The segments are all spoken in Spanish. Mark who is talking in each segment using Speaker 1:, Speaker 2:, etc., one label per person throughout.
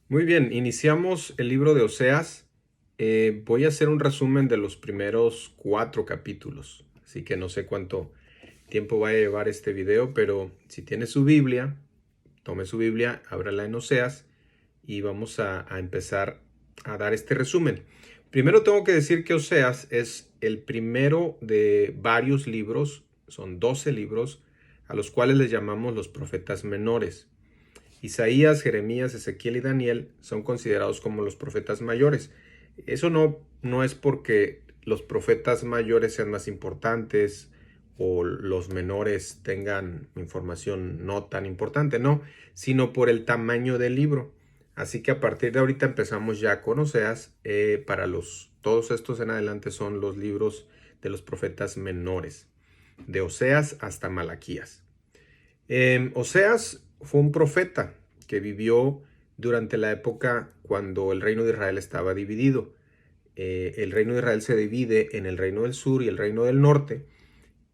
Speaker 1: Muy bien, iniciamos el libro de Oseas. Voy a hacer un resumen de los primeros 4 capítulos, así que no sé cuánto tiempo va a llevar este video, pero si tiene su Biblia, tome su Biblia, ábrala en Oseas y vamos a empezar a dar este resumen. Primero tengo que decir que Oseas es el primero de varios libros, son 12 libros, a los cuales les llamamos los profetas menores. Isaías, Jeremías, Ezequiel y Daniel son considerados como los profetas mayores. Eso no es porque los profetas mayores sean más importantes o los menores tengan información no tan importante, no, sino por el tamaño del libro. Así que a partir de ahorita empezamos ya con Oseas. Todos estos en adelante son los libros de los profetas menores, de Oseas hasta Malaquías. Oseas fue un profeta que vivió durante la época cuando el reino de Israel estaba dividido. El reino de Israel se divide en el reino del sur y el reino del norte,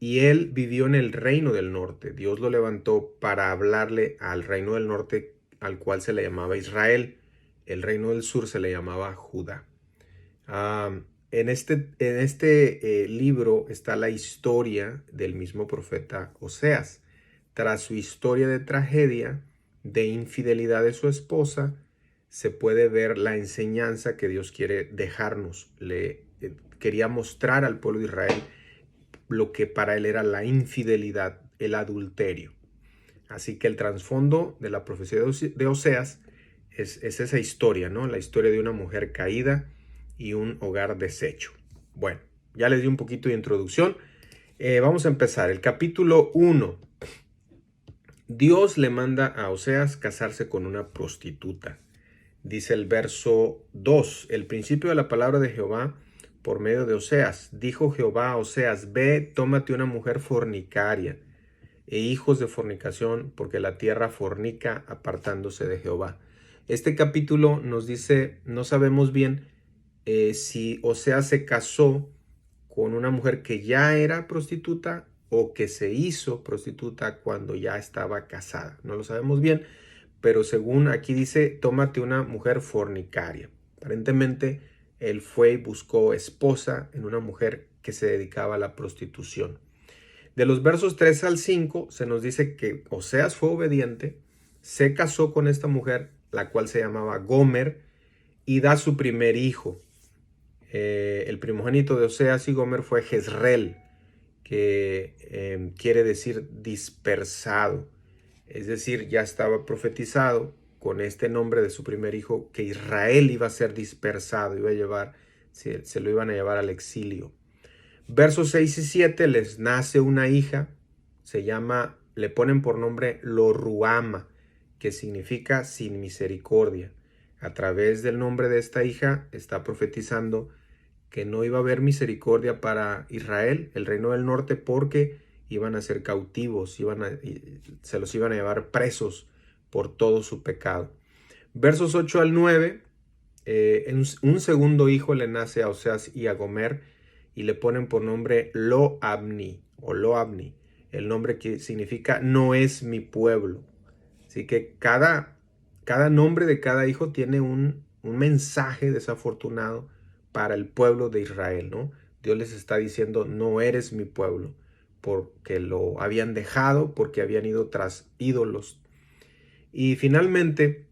Speaker 1: y él vivió en el reino del norte. Dios lo levantó para hablarle al reino del norte, al cual se le llamaba Israel. El reino del sur se le llamaba Judá. En este libro está la historia del mismo profeta Oseas. Tras su historia de tragedia, de infidelidad de su esposa, se puede ver la enseñanza que Dios quiere dejarnos. Quería mostrar al pueblo de Israel lo que para él era la infidelidad, el adulterio. Así que el trasfondo de la profecía de Oseas es esa historia, ¿no? La historia de una mujer caída y un hogar deshecho. Bueno, ya les di un poquito de introducción. Vamos a empezar. El capítulo 1. Dios le manda a Oseas casarse con una prostituta. Dice el verso 2, el principio de la palabra de Jehová por medio de Oseas. Dijo Jehová a Oseas, ve, tómate una mujer fornicaria e hijos de fornicación, porque la tierra fornica apartándose de Jehová. Este capítulo nos dice, no sabemos bien si Oseas se casó con una mujer que ya era prostituta o que se hizo prostituta cuando ya estaba casada. No lo sabemos bien, pero según aquí dice, tómate una mujer fornicaria. Aparentemente, él fue y buscó esposa en una mujer que se dedicaba a la prostitución. De los versos 3 al 5 se nos dice que Oseas fue obediente, se casó con esta mujer, la cual se llamaba Gomer, y da su primer hijo. El primogénito de Oseas y Gomer fue Jezreel, que quiere decir dispersado. Es decir, ya estaba profetizado con este nombre de su primer hijo que Israel iba a ser dispersado, se lo iban a llevar al exilio. Versos 6 y 7 les nace una hija, le ponen por nombre Lo-Ruama, que significa sin misericordia. A través del nombre de esta hija está profetizando que no iba a haber misericordia para Israel, el reino del norte, porque iban a ser cautivos, se los iban a llevar presos por todo su pecado. Versos 8 al 9, un segundo hijo le nace a Oseas y a Gomer y le ponen por nombre Lo-Abni o Lo-Abni, el nombre que significa no es mi pueblo. Así que cada nombre de cada hijo tiene un mensaje desafortunado para el pueblo de Israel, ¿no? Dios les está diciendo, no eres mi pueblo, porque lo habían dejado, porque habían ido tras ídolos. Y finalmente,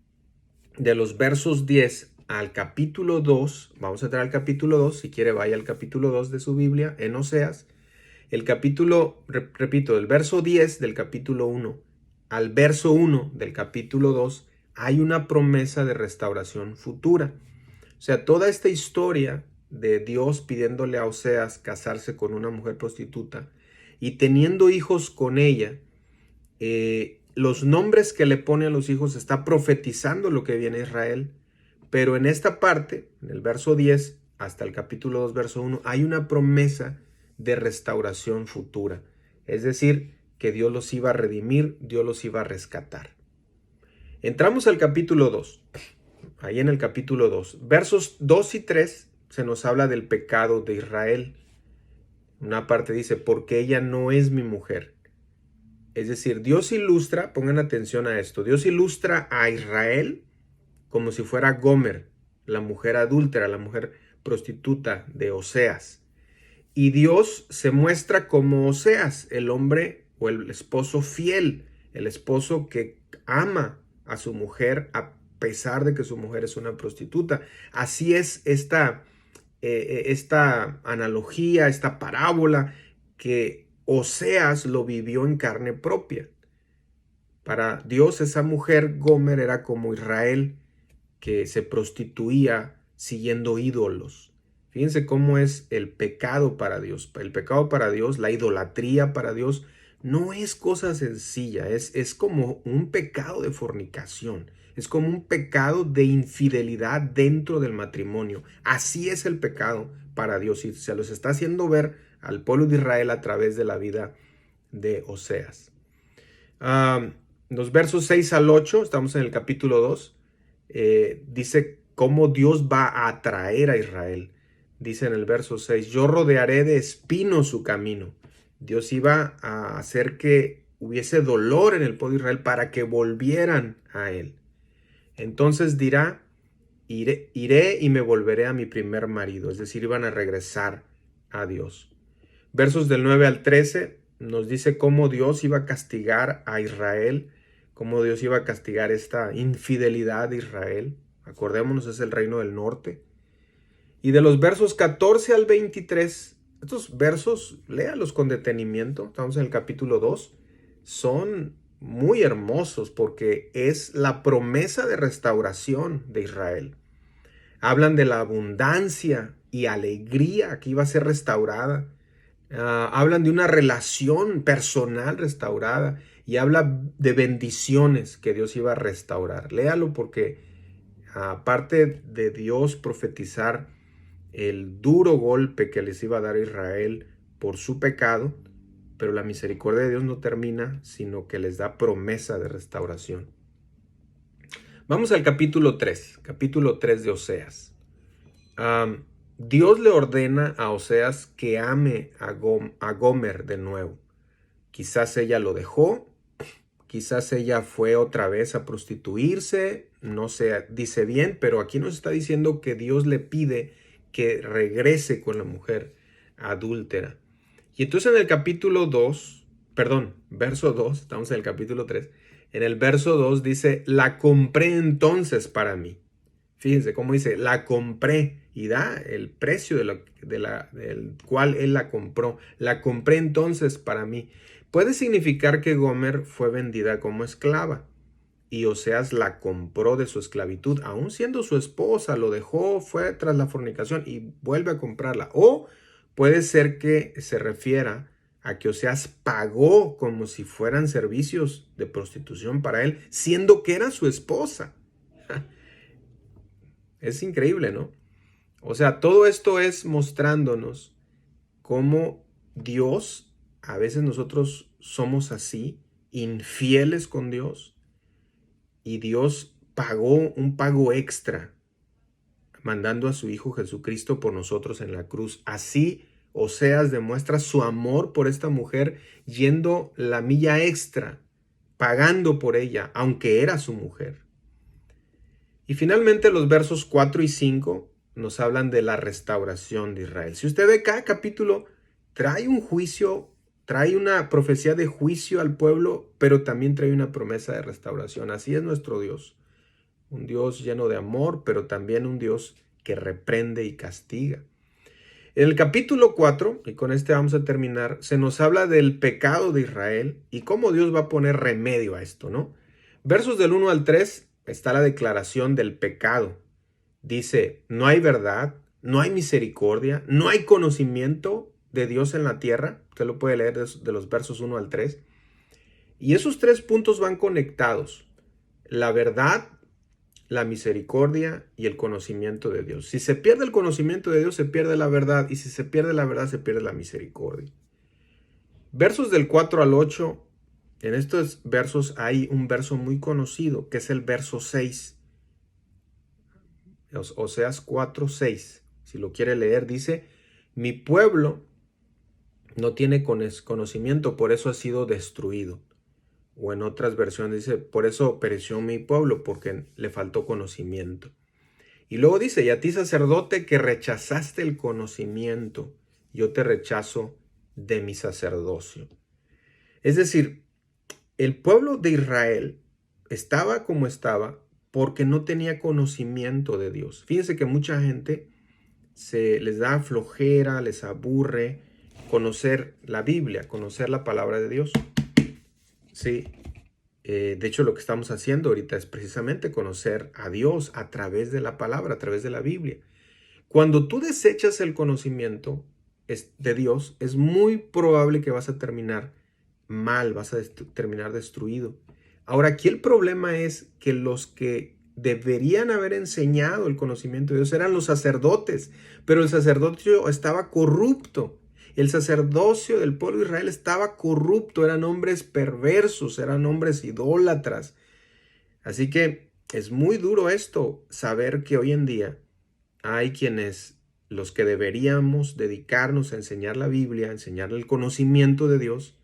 Speaker 1: de los versos 10 al capítulo 2, vamos a entrar al capítulo 2, si quiere vaya al capítulo 2 de su Biblia, en Oseas. El capítulo, repito, del verso 10 del capítulo 1 al verso 1 del capítulo 2, hay una promesa de restauración futura. O sea, toda esta historia de Dios pidiéndole a Oseas casarse con una mujer prostituta y teniendo hijos con ella, los nombres que le pone a los hijos está profetizando lo que viene a Israel. Pero en esta parte, en el verso 10 hasta el capítulo 2, verso 1, hay una promesa de restauración futura. Es decir, que Dios los iba a redimir, Dios los iba a rescatar. Entramos al capítulo 2. Ahí en el capítulo 2, versos 2 y 3, se nos habla del pecado de Israel. Una parte dice, porque ella no es mi mujer. Es decir, Dios ilustra, pongan atención a esto, Dios ilustra a Israel como si fuera Gomer, la mujer adúltera, la mujer prostituta de Oseas. Y Dios se muestra como Oseas, el hombre o el esposo fiel, el esposo que ama a su mujer a pesar de que su mujer es una prostituta. Así es esta analogía, esta parábola que Oseas lo vivió en carne propia. Para Dios esa mujer Gomer era como Israel, que se prostituía siguiendo ídolos. Fíjense cómo es el pecado para Dios. El pecado para Dios, la idolatría para Dios, no es cosa sencilla. Es como un pecado de fornicación. Es como un pecado de infidelidad dentro del matrimonio. Así es el pecado para Dios. Y se los está haciendo ver al pueblo de Israel a través de la vida de Oseas. Los versos 6 al 8, estamos en el capítulo 2. Dice cómo Dios va a atraer a Israel. Dice en el verso 6, yo rodearé de espinos su camino. Dios iba a hacer que hubiese dolor en el pueblo de Israel para que volvieran a él. Entonces dirá, iré y me volveré a mi primer marido. Es decir, iban a regresar a Dios. Versos del 9 al 13 nos dice cómo Dios iba a castigar a Israel, cómo Dios iba a castigar esta infidelidad de Israel. Acordémonos, es el reino del norte. Y de los versos 14 al 23, estos versos, léalos con detenimiento, estamos en el capítulo 2, son muy hermosos porque es la promesa de restauración de Israel. Hablan de la abundancia y alegría que iba a ser restaurada. Hablan de una relación personal restaurada y habla de bendiciones que Dios iba a restaurar. Léalo porque aparte de Dios profetizar el duro golpe que les iba a dar a Israel por su pecado, pero la misericordia de Dios no termina, sino que les da promesa de restauración. Vamos al capítulo 3 de Oseas. Dios le ordena a Oseas que ame a Gomer de nuevo. Quizás ella lo dejó, quizás ella fue otra vez a prostituirse, no se dice bien, pero aquí nos está diciendo que Dios le pide que regrese con la mujer adúltera. Y entonces en el capítulo 2, verso 2, estamos en el capítulo 3, en el verso 2 dice, la compré entonces para mí. Fíjense cómo dice, la compré y da el precio del cual él la compró. La compré entonces para mí. Puede significar que Gomer fue vendida como esclava y Oseas la compró de su esclavitud, aún siendo su esposa, lo dejó, fue tras la fornicación y vuelve a comprarla. O puede ser que se refiera a que Oseas pagó como si fueran servicios de prostitución para él, siendo que era su esposa. Es increíble, ¿no? O sea, todo esto es mostrándonos cómo Dios, a veces nosotros somos así, infieles con Dios, y Dios pagó un pago extra, mandando a su Hijo Jesucristo por nosotros en la cruz. Así, Oseas demuestra su amor por esta mujer, yendo la milla extra, pagando por ella, aunque era su mujer. Y finalmente los versos 4 y 5 nos hablan de la restauración de Israel. Si usted ve, cada capítulo trae un juicio, trae una profecía de juicio al pueblo, pero también trae una promesa de restauración. Así es nuestro Dios. Un Dios lleno de amor, pero también un Dios que reprende y castiga. En el capítulo 4, y con este vamos a terminar, se nos habla del pecado de Israel y cómo Dios va a poner remedio a esto, ¿no? Versos del 1 al 3 está la declaración del pecado. Dice, no hay verdad, no hay misericordia, no hay conocimiento de Dios en la tierra. Usted lo puede leer de los versos 1 al 3. Y esos 3 puntos van conectados. La verdad, la misericordia y el conocimiento de Dios. Si se pierde el conocimiento de Dios, se pierde la verdad. Y si se pierde la verdad, se pierde la misericordia. Versos del 4 al 8. En estos versos hay un verso muy conocido, que es el verso 6. Oseas 4:6. Si lo quiere leer, dice, mi pueblo no tiene conocimiento, por eso ha sido destruido. O en otras versiones dice, por eso pereció mi pueblo, porque le faltó conocimiento. Y luego dice, y a ti sacerdote que rechazaste el conocimiento, yo te rechazo de mi sacerdocio. Es decir, el pueblo de Israel estaba como estaba porque no tenía conocimiento de Dios. Fíjense que mucha gente se les da flojera, les aburre conocer la Biblia, conocer la palabra de Dios. Sí, de hecho lo que estamos haciendo ahorita es precisamente conocer a Dios a través de la palabra, a través de la Biblia. Cuando tú desechas el conocimiento de Dios, es muy probable que vas a terminar mal, vas a terminar destruido. Ahora, aquí el problema es que los que deberían haber enseñado el conocimiento de Dios eran los sacerdotes, pero el sacerdocio estaba corrupto. El sacerdocio del pueblo de Israel estaba corrupto, eran hombres perversos, eran hombres idólatras. Así que es muy duro esto, saber que hoy en día hay quienes, los que deberíamos dedicarnos a enseñar la Biblia, a enseñar el conocimiento de Dios,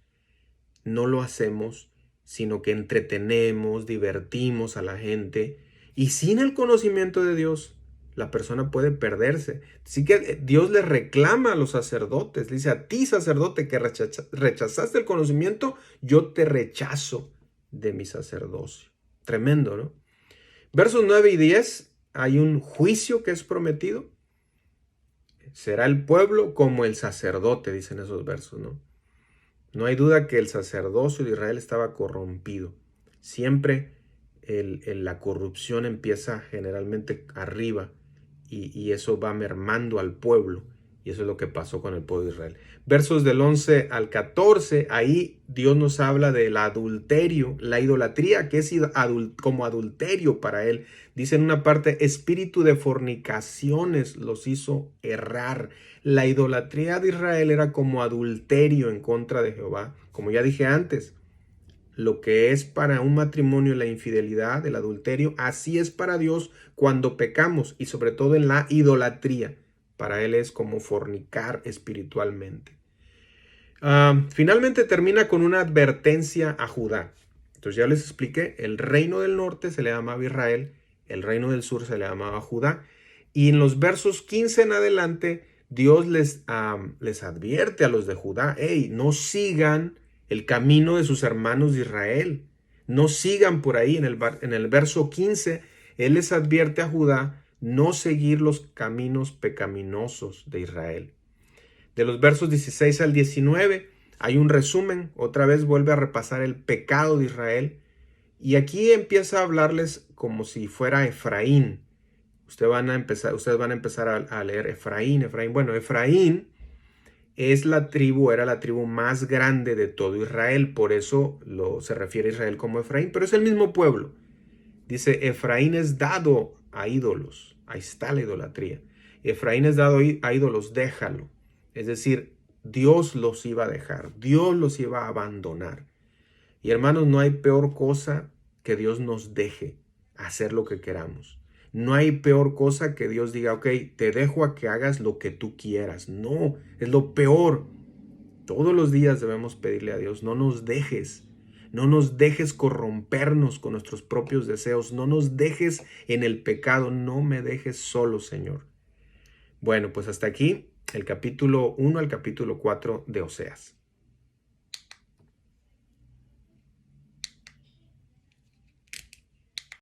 Speaker 1: no lo hacemos, sino que entretenemos, divertimos a la gente, y sin el conocimiento de Dios, la persona puede perderse. Así que Dios le reclama a los sacerdotes, dice, a ti sacerdote que rechazaste el conocimiento, yo te rechazo de mi sacerdocio. Tremendo, ¿no? Versos 9 y 10, hay un juicio que es prometido. Será el pueblo como el sacerdote, dicen esos versos, ¿no? No hay duda que el sacerdocio de Israel estaba corrompido. Siempre la corrupción empieza generalmente arriba y eso va mermando al pueblo. Y eso es lo que pasó con el pueblo de Israel. Versos del 11 al 14, ahí Dios nos habla del adulterio, la idolatría, que es como adulterio para él. Dice en una parte, espíritu de fornicaciones los hizo errar. La idolatría de Israel era como adulterio en contra de Jehová. Como ya dije antes, lo que es para un matrimonio la infidelidad, el adulterio, así es para Dios cuando pecamos y sobre todo en la idolatría. Para Él es como fornicar espiritualmente. Finalmente termina con una advertencia a Judá. Entonces ya les expliqué, el reino del norte se le llamaba Israel, el reino del sur se le llamaba Judá. Y en los versos 15 en adelante, Dios les advierte a los de Judá, hey, no sigan el camino de sus hermanos de Israel. No sigan por ahí. En el verso 15, Él les advierte a Judá no seguir los caminos pecaminosos de Israel. De los versos 16 al 19 hay un resumen. Otra vez vuelve a repasar el pecado de Israel. Y aquí empieza a hablarles como si fuera Efraín. Ustedes van a empezar a leer Efraín. Bueno, Efraín era la tribu más grande de todo Israel, por eso se refiere a Israel como Efraín, pero es el mismo pueblo. Dice, Efraín es dado a ídolos, ahí está la idolatría. Efraín es dado a ídolos, déjalo. Es decir, Dios los iba a dejar, Dios los iba a abandonar. Y hermanos, no hay peor cosa que Dios nos deje hacer lo que queramos. No hay peor cosa que Dios diga, ok, te dejo a que hagas lo que tú quieras. No, es lo peor. Todos los días debemos pedirle a Dios, no nos dejes corrompernos con nuestros propios deseos, no nos dejes en el pecado, no me dejes solo, Señor. Bueno, pues hasta aquí el capítulo 1 al capítulo 4 de Oseas.